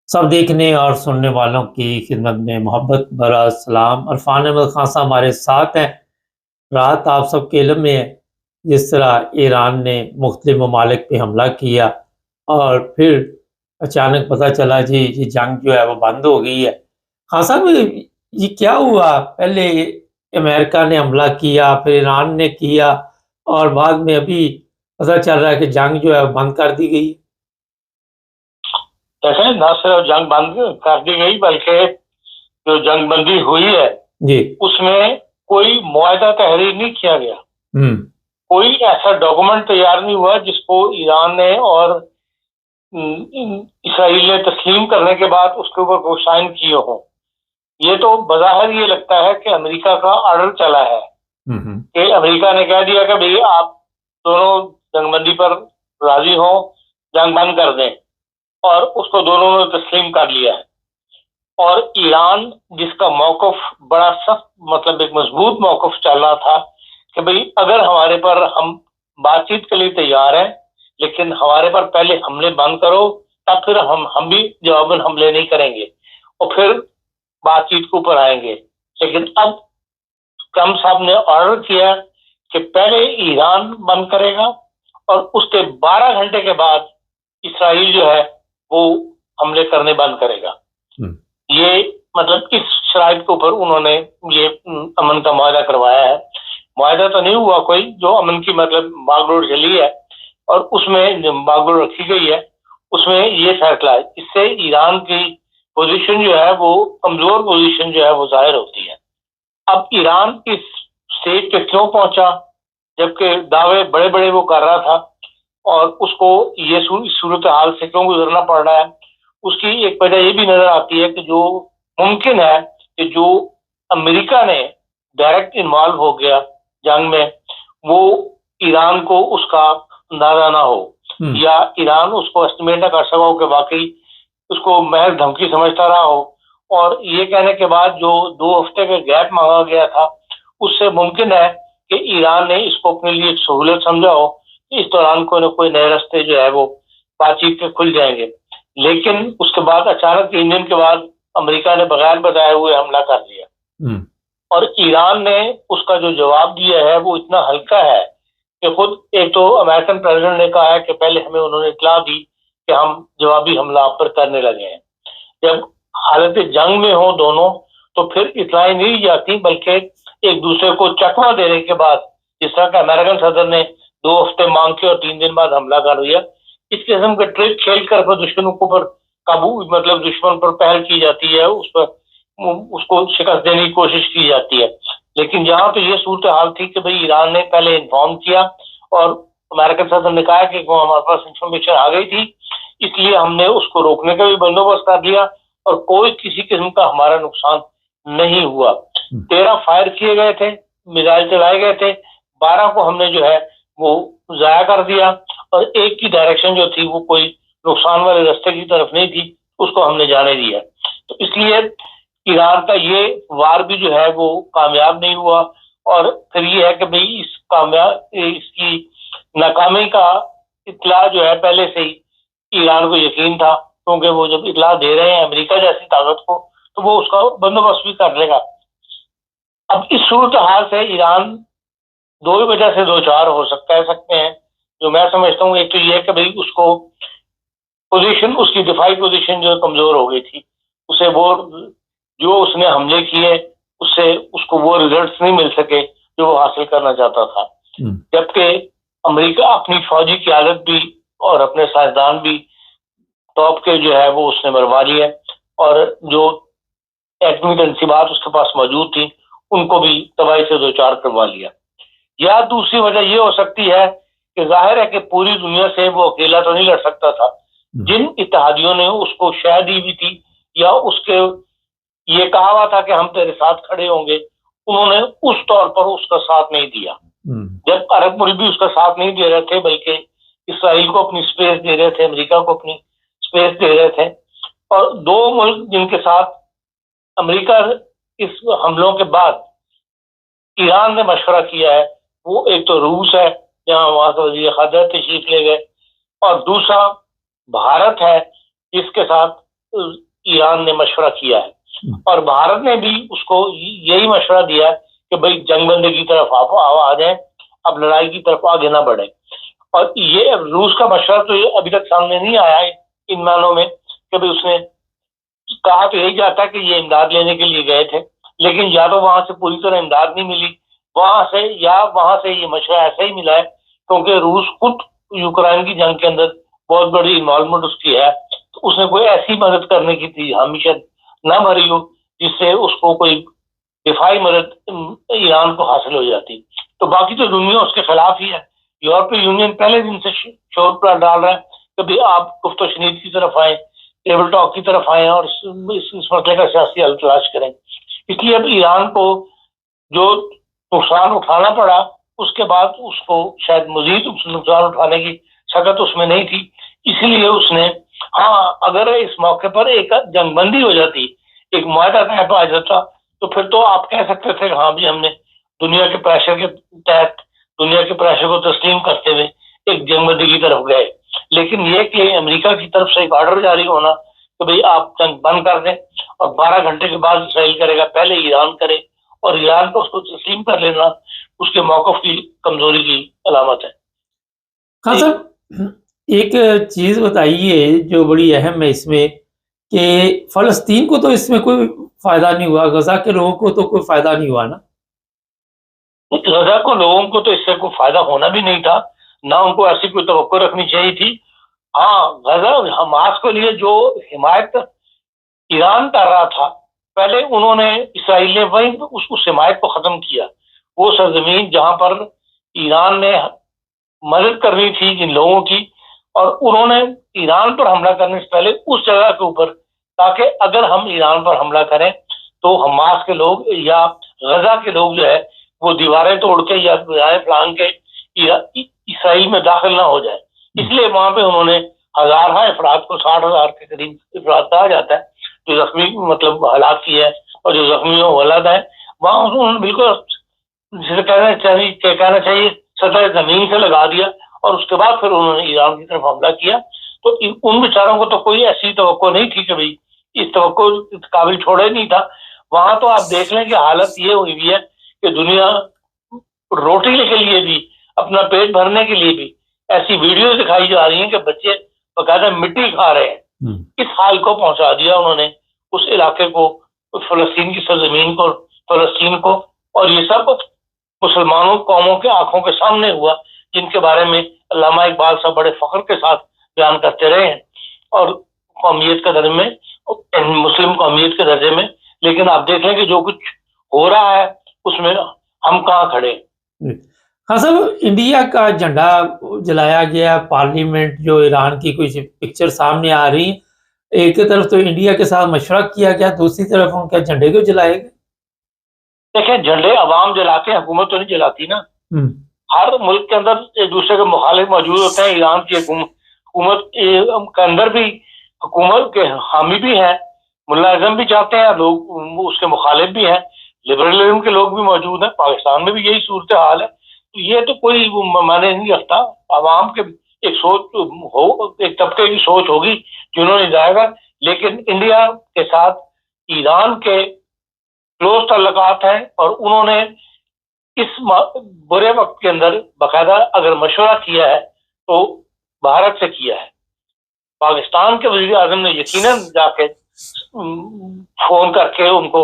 سب دیکھنے اور سننے والوں کی خدمت میں محبت بھرا سلام۔ عرفان احمد خان صاحب ہمارے ساتھ ہیں۔ رات آپ سب کے علم میں ہے جس طرح ایران نے مختلف ممالک پہ حملہ کیا اور پھر اچانک پتہ چلا جی یہ جنگ جو ہے وہ بند ہو گئی ہے۔ خان صاحب یہ کیا ہوا؟ پہلے امریکہ نے حملہ کیا، پھر ایران نے کیا، اور بعد میں ابھی پتہ چل رہا ہے کہ جنگ جو ہے بند کر دی گئی۔ ایسے نہ صرف جنگ بند کر دی گئی بلکہ جو جنگ بندی ہوئی ہے جی اس میں کوئی معاہدہ تحریر نہیں کیا گیا، کوئی ایسا ڈاکومنٹ تیار نہیں ہوا جس کو ایران نے اور اسرائیل نے تسلیم کرنے کے بعد اس کے اوپر کوئی سائن کیے ہوں۔ یہ تو بظاہر یہ لگتا ہے کہ امریکہ کا آرڈر چلا ہے کہ امریکہ نے کہہ دیا کہ بھئی آپ دونوں جنگ بندی پر راضی ہوں، جنگ بند کر دیں، اور اس کو دونوں نے تسلیم کر لیا ہے۔ اور ایران جس کا موقف بڑا سخت، مطلب ایک مضبوط موقف چل رہا تھا کہ بھئی اگر ہمارے پر، ہم بات چیت کے لیے تیار ہیں لیکن ہمارے پر پہلے حملے بند کرو، تب پھر ہم بھی جواباً حملے نہیں کریں گے اور پھر بات چیت کے اوپر آئیں گے۔ لیکن اب ٹرمپ صاحب نے آرڈر کیا کہ پہلے ایران بند کرے گا اور اس کے 12 گھنٹے کے بعد اسرائیل جو ہے وہ حملے کرنے بند کرے گا۔ یہ مطلب اس شرائط کے اوپر انہوں نے یہ امن کا معاہدہ کروایا ہے۔ معاہدہ تو نہیں ہوا کوئی، جو امن کی مطلب باغ ڈور چلی ہے اور اس میں باغ ڈور رکھی گئی ہے، اس میں یہ فیصلہ ہے۔ اس سے ایران کی پوزیشن جو ہے وہ کمزور پوزیشن جو ہے وہ ظاہر ہوتی ہے۔ اب ایران اس اسٹیج پہ کیوں پہنچا جبکہ دعوے بڑے بڑے وہ کر رہا تھا، اور اس کو یہ صورتحال سے کیوں گزرنا پڑ رہا ہے؟ اس کی ایک وجہ یہ بھی نظر آتی ہے کہ جو ممکن ہے کہ جو امریکہ نے ڈائریکٹ انوالو ہو گیا جنگ میں، وہ ایران کو اس کا اندازہ نہ ہو، یا ایران اس کو اسٹیمیٹ نہ کر سکا ہو کہ واقعی اس کو محض دھمکی سمجھتا رہا ہو، اور یہ کہنے کے بعد جو 2 ہفتے کا گیپ مانگا گیا تھا اس سے ممکن ہے کہ ایران نے اس کو اپنے لیے ایک سہولت سمجھا ہو، اس دوران کوئی نہ کوئی نئے راستے جو ہے وہ بات چیت کے کھل جائیں گے۔ لیکن اس کے بعد اچانک 3 دن کے بعد امریکہ نے بغیر بتائے ہوئے حملہ کر دیا، اور ایران نے اس کا جو جواب دیا ہے وہ اتنا ہلکا ہے کہ خود ایک تو امریکن پریزیڈنٹ نے کہا ہے کہ پہلے ہمیں انہوں نے اطلاع دی کہ ہم جوابی حملہ آپ پر کرنے لگے ہیں۔ جب حالت جنگ میں ہوں دونوں تو پھر اطلاعیں نہیں جاتی، بلکہ ایک دوسرے کو چکمہ دینے کے بعد، جس طرح کہ امریکن صدر نے 2 ہفتے مانگ کے اور 3 دن بعد حملہ کر دیا، اس قسم کے ٹرک کھیل کر پھر دشمنوں کو پر قابو، مطلب دشمن پر پہل کی جاتی ہے، اس کو شکست دینے کی کوشش کی جاتی ہے۔ لیکن یہاں تو یہ صورتحال تھی کہ بھئی ایران نے پہلے انفارم کیا، اور امریکن صدر نے کہا کہ ہمارے پاس انفارمیشن آ گئی تھی، اس لیے ہم نے اس کو روکنے کا بھی بندوبست کر لیا اور کوئی کسی قسم کا ہمارا نقصان نہیں ہوا۔ 13 فائر کیے گئے تھے، میزائل چلائے گئے تھے، 12 کو ہم نے جو ہے وہ ضائع کر دیا، اور ایک کی ڈائریکشن جو تھی وہ کوئی نقصان والے راستے کی طرف نہیں تھی، اس کو ہم نے جانے دیا۔ تو اس لیے ایران کا یہ وار بھی جو ہے وہ کامیاب نہیں ہوا، اور پھر یہ ہے کہ بھئی اس کی ناکامی کا اطلاع جو ہے پہلے سے ہی ایران کو یقین تھا، کیونکہ وہ جب اطلاع دے رہے ہیں امریکہ جیسی طاقت کو تو وہ اس کا بندوبست بھی کر لے گا۔ اب اس صورتحال سے ایران 2 وجہ سے 2 چار ہو سکتے ہیں، جو میں سمجھتا ہوں۔ ایک تو یہ ہے کہ بھئی اس کو پوزیشن، اس کی دفاعی پوزیشن جو کمزور ہو گئی تھی، اسے وہ جو اس نے حملے کیے اس سے اس کو وہ ریزلٹس نہیں مل سکے جو وہ حاصل کرنا چاہتا تھا، جبکہ امریکہ اپنی فوجی قیادت بھی اور اپنے سائنسدان بھی ٹاپ کے جو ہے وہ اس نے مروا لیے، اور جو ایٹمی تنصیبات اس کے پاس موجود تھی ان کو بھی تباہی سے 2 چار کروا لیا۔ یا دوسری وجہ یہ ہو سکتی ہے کہ ظاہر ہے کہ پوری دنیا سے وہ اکیلا تو نہیں لڑ سکتا تھا، جن اتحادیوں نے اس کو شہ دی بھی تھی یا اس کے یہ کہا ہوا تھا کہ ہم تیرے ساتھ کھڑے ہوں گے، انہوں نے اس طور پر اس کا ساتھ نہیں دیا۔ جب عرب ملک بھی اس کا ساتھ نہیں دے رہے تھے بلکہ اسرائیل کو اپنی سپیس دے رہے تھے، امریکہ کو اپنی سپیس دے رہے تھے، اور 2 ملک جن کے ساتھ امریکہ اس حملوں کے بعد ایران نے مشورہ کیا ہے، وہ ایک تو روس ہے جہاں وہاں سے وزیر خارجہ تشریف لے گئے، اور دوسرا بھارت ہے جس کے ساتھ ایران نے مشورہ کیا ہے، اور بھارت نے بھی اس کو یہی مشورہ دیا ہے کہ بھائی جنگ بندی کی طرف آپ آ جائیں، اب لڑائی کی طرف آگے نہ بڑھیں۔ اور یہ روس کا مشورہ تو ابھی تک سامنے نہیں آیا ہے ان معنوں میں کہ بھائی اس نے کہا تو یہی جاتا کہ یہ امداد لینے کے لیے گئے تھے، لیکن یا تو وہاں سے پوری طرح امداد نہیں ملی وہاں سے یہ مشورہ ایسا ہی ملا ہے کیونکہ روس خود یوکرائن کی جنگ کے اندر بہت بڑی انوالومنٹ اس کی ہے، تو اس نے کوئی ایسی مدد کرنے کی تھی ہمیشہ نہ بھری ہو جس سے اس کو کوئی دفاعی مدد ایران کو حاصل ہو جاتی۔ تو باقی تو دنیا اس کے خلاف ہی ہے۔ یورپی یونین پہلے دن سے شور پر ڈال رہا ہے کہ بھی آپ گفت و شنید کی طرف آئیں، ٹیبل ٹاک کی طرف آئیں اور اس مسئلے کا سیاسی حل تلاش کریں۔ اس لیے اب ایران کو جو نقصان اٹھانا پڑا اس کے بعد اس کو شاید مزید نقصان اٹھانے کی سکت اس میں نہیں تھی، اسی لیے اس نے اگر اس موقع پر ایک جنگ بندی ہو جاتی، ایک معاہدہ طے پا جاتا، تو پھر تو آپ کہہ سکتے تھے کہ ہاں بھی ہم نے دنیا کے پریشر کے تحت، دنیا کے پریشر کو تسلیم کرتے ہوئے ایک جنگ بندی کی طرف گئے۔ لیکن یہ کہ امریکہ کی طرف سے ایک آرڈر جاری ہونا کہ بھئی آپ جنگ بند کر دیں، اور 12 گھنٹے کے بعد اسرائیل کرے گا، پہلے ایران کرے، اور ایران کو اس کو تسلیم کر لینا اس کے موقف کی کمزوری کی علامت ہے۔ خان صاحب ایک چیز بتائیے جو بڑی اہم ہے اس میں کہ فلسطین کو تو اس میں کوئی فائدہ نہیں ہوا، غزہ کے لوگوں کو تو کوئی فائدہ نہیں ہوا نا؟ غزہ کو لوگوں کو تو اس سے کوئی فائدہ ہونا بھی نہیں تھا، نہ ان کو ایسی کوئی توقع رکھنی چاہیے تھی۔ غزہ حماس کے لیے جو حمایت ایران کر رہا تھا، پہلے انہوں نے اسرائیل نے وہیں اس حمایت کو ختم کیا۔ وہ سرزمین جہاں پر ایران نے مدد کرنی تھی جن لوگوں کی، اور انہوں نے ایران پر حملہ کرنے سے پہلے اس جگہ کے اوپر، تاکہ اگر ہم ایران پر حملہ کریں تو حماس کے لوگ یا غزہ کے لوگ جو ہے وہ دیواریں توڑ کے یا پلان کے اسرائیل میں داخل نہ ہو جائے۔ اس لیے وہاں پہ انہوں نے ہزارہ افراد کو، 60,000 کے قریب افراد کہا جاتا ہے جو زخمی مطلب ہلاک کی ہے، اور جو زخمیوں ولد ہے وہاں انہوں نے بالکل جسے کہنا چاہیے سطح زمین سے لگا دیا، اور اس کے بعد پھر انہوں نے ایران کی طرف حملہ کیا۔ تو ان بیچاروں کو تو کوئی ایسی توقع نہیں تھی کہ بھائی اس توقع قابل چھوڑے نہیں تھا۔ وہاں تو آپ دیکھ لیں کہ حالت یہ ہوئی ہے کہ دنیا روٹی کے لیے بھی، اپنا پیٹ بھرنے کے لیے بھی ایسی ویڈیو دکھائی جا رہی ہیں کہ بچے باقاعدہ مٹی کھا رہے ہیں۔ اس حال کو پہنچا دیا انہوں نے اس علاقے کو، فلسطین کی سرزمین کو، فلسطین کو، اور یہ سب مسلمانوں قوموں کے آنکھوں کے سامنے ہوا، جن کے بارے میں علامہ اقبال صاحب بڑے فخر کے ساتھ بیان کرتے رہے ہیں، اور قومیت کے درجے میں، مسلم قومیت کے درجے میں۔ لیکن آپ دیکھ لیں کہ جو کچھ ہو رہا ہے اس میں ہم کہاں کھڑے۔ ہاں صاحب، انڈیا کا جھنڈا جلایا گیا، پارلیمنٹ جو ایران کی کچھ پکچر سامنے آ رہی، ایک طرف تو انڈیا کے ساتھ مشورہ کیا گیا، دوسری طرف ان کے جھنڈے کو جلائے گئے۔ دیکھیں جھنڈے عوام جلاتے ہیں، حکومت تو نہیں جلاتی نا۔ ہر ملک کے اندر ایک دوسرے کے مخالف موجود ہوتے ہیں۔ ایران کی حکومت کے اندر بھی حکومت کے حامی بھی ہیں، ملا اعظم بھی چاہتے ہیں، لوگ اس کے مخالف بھی ہیں، لبرلزم کے لوگ بھی موجود ہیں۔ پاکستان میں بھی یہی صورتحال ہے۔ یہ تو کوئی معنی نہیں رکھتا، عوام کے ایک سوچ ہو، ایک طبقے کی سوچ ہوگی جنہوں نے جائے گا۔ لیکن انڈیا کے ساتھ ایران کے کلوز تعلقات ہیں، اور انہوں نے اس برے وقت کے اندر باقاعدہ اگر مشورہ کیا ہے تو بھارت سے کیا ہے۔ پاکستان کے وزیر اعظم نے یقیناً جا کے فون کر کے ان کو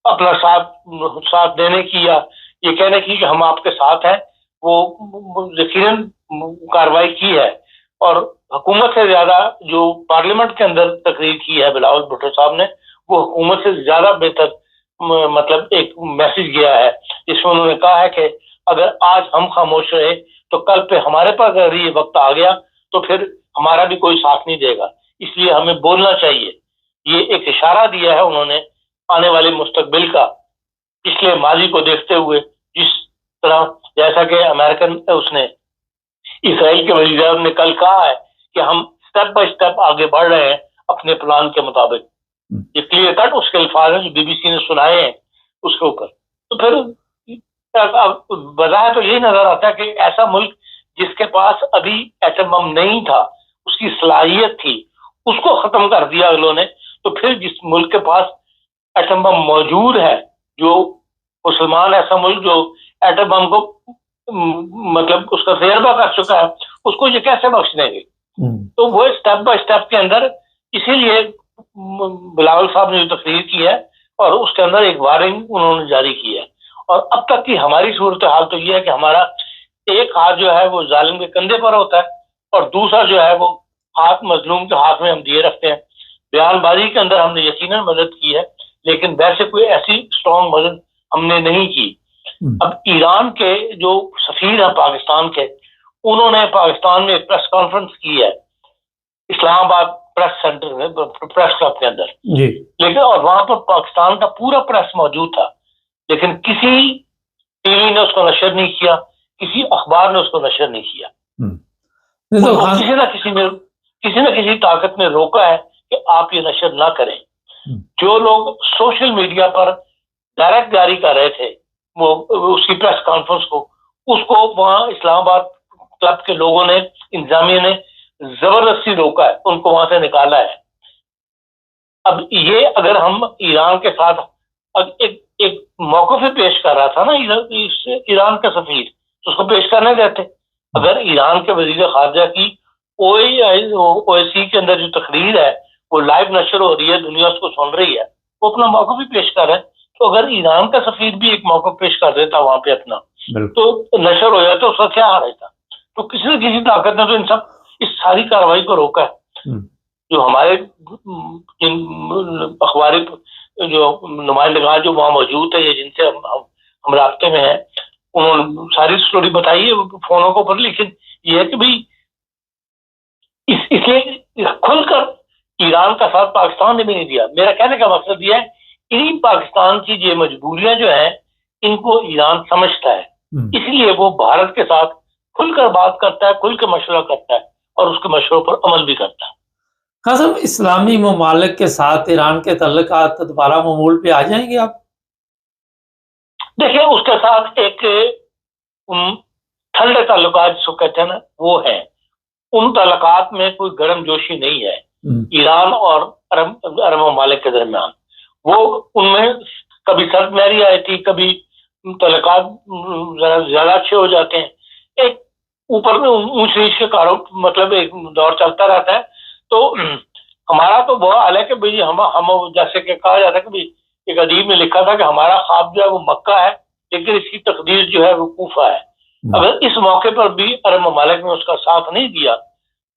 اپنا ساتھ دینے کی یا یہ کہنے کی کہ ہم آپ کے ساتھ ہیں، وہ یقیناً کارروائی کی ہے۔ اور حکومت سے زیادہ جو پارلیمنٹ کے اندر تقریر کی ہے بلاول بھٹو صاحب نے، وہ حکومت سے زیادہ بہتر مطلب ایک میسج گیا ہے، جس میں انہوں نے کہا ہے کہ اگر آج ہم خاموش رہے تو کل پہ ہمارے پاس اگر یہ وقت آ گیا تو پھر ہمارا بھی کوئی ساتھ نہیں دے گا، اس لیے ہمیں بولنا چاہیے۔ یہ ایک اشارہ دیا ہے انہوں نے آنے والے مستقبل کا، پچھلے ماضی کو دیکھتے ہوئے، جس طرح جیسا کہ امریکن اس نے اسرائیل کے وزیر اعظم نے کل کہا ہے کہ ہم سٹیپ بائی سٹیپ آگے بڑھ رہے ہیں اپنے پلان کے مطابق۔ یہ کلیئر کٹ اس کے الفاظ ہیں جو بی بی سی نے سنائے ہیں اس کے اوپر۔ تو پھر بظاہر تو یہی نظر آتا ہے کہ ایسا ملک جس کے پاس ابھی ایٹم بم نہیں تھا، اس کی صلاحیت تھی، اس کو ختم کر دیا اگلوں نے، تو پھر جس ملک کے پاس ایٹم بم موجود ہے، جو مسلمان ایسا ملک جو ایٹم بم کو مطلب اس کا تجربہ کر چکا ہے، اس کو یہ کیسے بخش دیں گے؟ تو وہ اسٹیپ بائی اسٹیپ کے اندر، اسی لیے بلاول صاحب نے جو تقریر کی ہے اور اس کے اندر ایک وارننگ انہوں نے جاری کی ہے. اور اب تک کی ہماری صورتحال تو یہ ہے کہ ہمارا ایک ہاتھ جو ہے وہ ظالم کے کندھے پر ہوتا ہے اور دوسرا جو ہے وہ ہاتھ مظلوم کے ہاتھ میں ہم دیے رکھتے ہیں. بیان بازی کے اندر ہم نے یقیناً مدد کی ہے، لیکن ویسے کوئی ایسی اسٹرانگ مدد ہم نے نہیں کی. اب ایران کے جو سفیر ہیں پاکستان کے، انہوں نے پاکستان میں ایک پریس کانفرنس کی ہے اسلام آباد پریس سینٹر میں، پریس کلب کے اندر جی، لیکن اور وہاں پر پاکستان کا پورا پریس موجود تھا، لیکن کسی ٹی وی نے اس کو نشر نہیں کیا، کسی اخبار نے اس کو نشر نہیں کیا. کسی نہ کسی طاقت نے روکا ہے کہ آپ یہ نشر نہ کریں. جو لوگ سوشل میڈیا پر ڈائریکٹ جاری کر رہے تھے وہ اس کی پریس کانفرنس کو، اس کو وہاں اسلام آباد کلب کے لوگوں نے، انتظامیہ نے زبردستی روکا ہے، ان کو وہاں سے نکالا ہے. اب یہ اگر ہم ایران کے ساتھ ایک موقف پیش کر رہا تھا نا ایران کا سفیر، تو اس کو پیش کرنے دیتے. اگر ایران کے وزیر خارجہ کی او اے سی کے اندر جو تقریر ہے وہ لائیو نشر ہو رہی ہے، دنیا اس کو سن رہی ہے، وہ اپنا موقف بھی پیش کر رہے ہیں، تو اگر ایران کا سفیر بھی ایک موقف پیش کر دیتا وہاں پہ اپنا، تو نشر ہو جاتا، اس کا کیا حال رہتا. تو کسی نہ کسی طاقت نے تو ان سب اس ساری کاروائی کو روکا ہے. جو ہمارے اخباری جو نمائندگان جو وہاں موجود ہے، جن سے ہم رابطے میں ہیں، انہوں نے ساری سٹوری بتائی ہے فونوں کے اوپر. لیکن یہ ہے کہ بھائی اس لیے کھل کر ایران کا ساتھ پاکستان نے بھی نہیں دیا. میرا کہنے کا مقصد یہ ہے انہیں پاکستان کی یہ مجبوریاں جو ہیں ان کو ایران سمجھتا ہے، اس لیے وہ بھارت کے ساتھ کھل کر بات کرتا ہے، کھل کے مشورہ کرتا ہے اور اس کے مشوروں پر عمل بھی کرتا ہے. قاسم، اسلامی ممالک کے ساتھ ایران کے تعلقات دوبارہ معمول پہ آ جائیں گے آپ؟ دیکھیں، اس کے ساتھ ایک ٹھنڈے تعلقات جس کو کہتے ہیں نا وہ ہے. ان تعلقات میں کوئی گرم جوشی نہیں ہے ایران اور عرب ممالک کے درمیان. وہ ان میں کبھی سرد مہری آئی تھی، کبھی تعلقات زیادہ اچھے ہو جاتے ہیں، ایک اوپر میں اونچ نیچ کے مطلب ایک دور چلتا رہتا ہے. تو ہمارا تو بہت حال ہے کہ بھائی ہم جیسے کہ کہا جاتا ہے کہ ایک ادیب نے لکھا تھا کہ ہمارا خواب جو ہے وہ مکہ ہے لیکن اس کی تقدیر جو ہے وہ کوفہ ہے. اگر اس موقع پر بھی عرب ممالک نے اس کا ساتھ نہیں دیا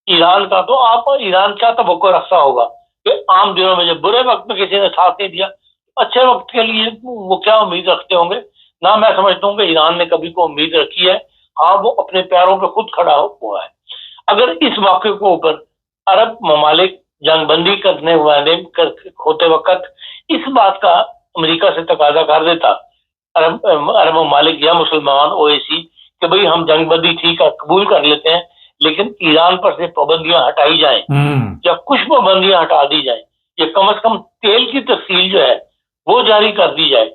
ایران کا، تو آپ ایران کیا توقع رکھتا ہوگا کہ عام دنوں میں جب برے وقت میں کسی نے ساتھ نہیں دیا، اچھے وقت کے لیے وہ کیا امید رکھتے ہوں گے؟ نہ میں سمجھتا ہوں کہ ایران نے کبھی کو امید رکھی ہے. ہاں، وہ اپنے پیروں پہ خود کھڑا ہوا ہے. اگر اس موقع کو اوپر عرب ممالک جنگ بندی کرنے والے ہوتے وقت اس بات کا امریکہ سے تقاضا کر دیتا عرب ممالک یا مسلمان او اے سی کہ بھئی ہم جنگ بندی ٹھیک ہے قبول کر لیتے ہیں، لیکن ایران پر سے پابندیاں ہٹائی جائیں یا کچھ پابندیاں ہٹا دی جائیں، یا کم از کم تیل کی تفصیل جو ہے وہ جاری کر دی جائے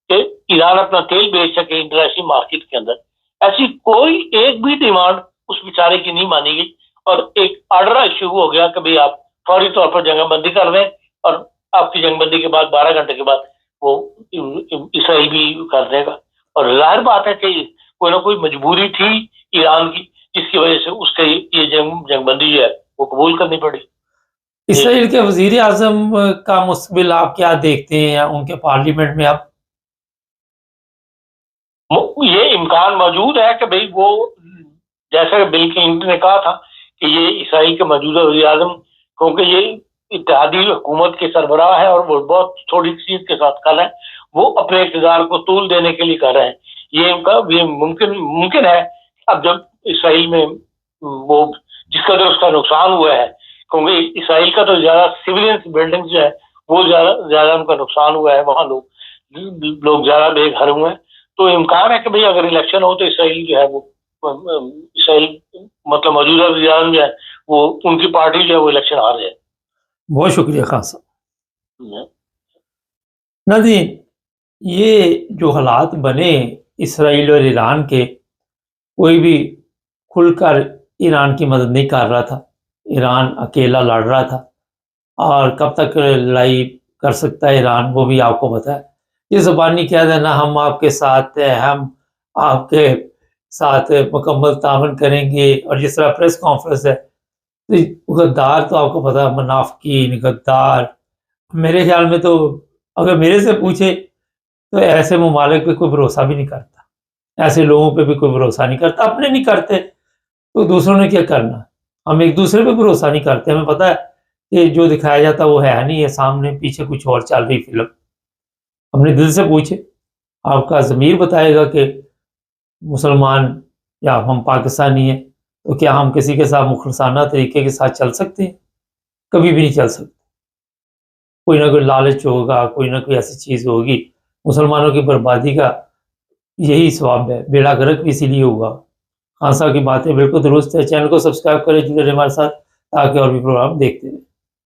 کہ ایران اپنا تیل بیچ سکے انٹرنیشنل مارکیٹ کے اندر. ایسی کوئی ایک بھی ڈیمانڈ اس بیچارے کی نہیں مانی گئی اور ایک آرڈر ایشو ہو گیا کہ بھئی آپ فوری طور پر جنگ بندی کر دیں، اور آپ کی جنگ بندی کے بعد 12 گھنٹے کے بعد وہ اسرائیل بھی کر دے گا. اور ظاہر بات ہے کہ کوئی نہ کوئی مجبوری تھی ایران کی جس کی وجہ سے اس کے یہ جنگ بندی جو ہے وہ قبول کرنی پڑی. اسرائیل کے وزیر اعظم کا مستقبل آپ کیا دیکھتے ہیں ان کے پارلیمنٹ میں؟ اب یہ امکان موجود ہے کہ بھئی وہ جیسا کہ بل کلنٹن نے کہا تھا کہ یہ اسرائیل کے موجودہ وزیر اعظم، کیونکہ یہ اتحادی حکومت کے سربراہ ہے اور وہ بہت تھوڑی اکثریت کے ساتھ کر رہے ہیں، وہ اپنے اقتدار کو طول دینے کے لیے کر رہے ہیں. یہ ممکن ہے. اب جب اسرائیل میں وہ جس کا جو اس کا نقصان ہوا ہے، کیونکہ اسرائیل کا تو زیادہ سویلین بلڈنگ جو ہے وہ زیادہ ان کا نقصان ہوا ہے، وہاں لوگ زیادہ بے گھر ہوئے ہیں. تو امکان ہے کہ بھئی اگر الیکشن ہو تو اسرائیل جو ہے وہ اسرائیل مطلب موجودہ وزیر اعظم جو ہے وہ ان کی پارٹی جو ہے وہ الیکشن ہار جائے. بہت شکریہ خان صاحب. ناظرین، یہ جو حالات بنے اسرائیل اور ایران کے، کوئی بھی کھل کر ایران کی مدد نہیں کر رہا تھا. ایران اکیلا لڑ رہا تھا، اور کب تک لڑائی کر سکتا ہے ایران وہ بھی آپ کو پتا ہے۔ یہ زبانی کہہ دینا ہم آپ کے ساتھ ہیں، ہم آپ کے ساتھ مکمل تعاون کریں گے، اور جس طرح پریس کانفرنس ہے، تو غدار تو آپ کو پتا ہے، منافقین، غدار، میرے خیال میں تو اگر میرے سے پوچھے تو ایسے ممالک پہ کوئی بھروسہ بھی نہیں کرتا، ایسے لوگوں پہ بھی کوئی بھروسہ نہیں کرتا، اپنے نہیں کرتے تو دوسروں نے کیا کرنا۔ ہم ایک دوسرے پہ بھروسہ نہیں کرتے، ہمیں پتہ ہے کہ جو دکھایا جاتا وہ ہے نہیں ہے، سامنے پیچھے کچھ اور چل رہی فلم۔ اپنے دل سے پوچھے، آپ کا ضمیر بتائے گا کہ مسلمان یا ہم پاکستانی ہیں تو کیا ہم کسی کے ساتھ مخلصانہ طریقے کے ساتھ چل سکتے ہیں؟ کبھی بھی نہیں چل سکتے۔ کوئی نہ کوئی لالچ ہوگا، کوئی نہ کوئی ایسی چیز ہوگی۔ مسلمانوں کی بربادی کا یہی ثواب ہے، بیڑا غرق بھی اسی لیے ہوگا۔ خان صاحب کی باتیں بالکل درست ہے۔ چینل کو سبسکرائب کریں، جڑے رہیں ہمارے ساتھ تاکہ اور بھی پروگرام دیکھتے رہیں۔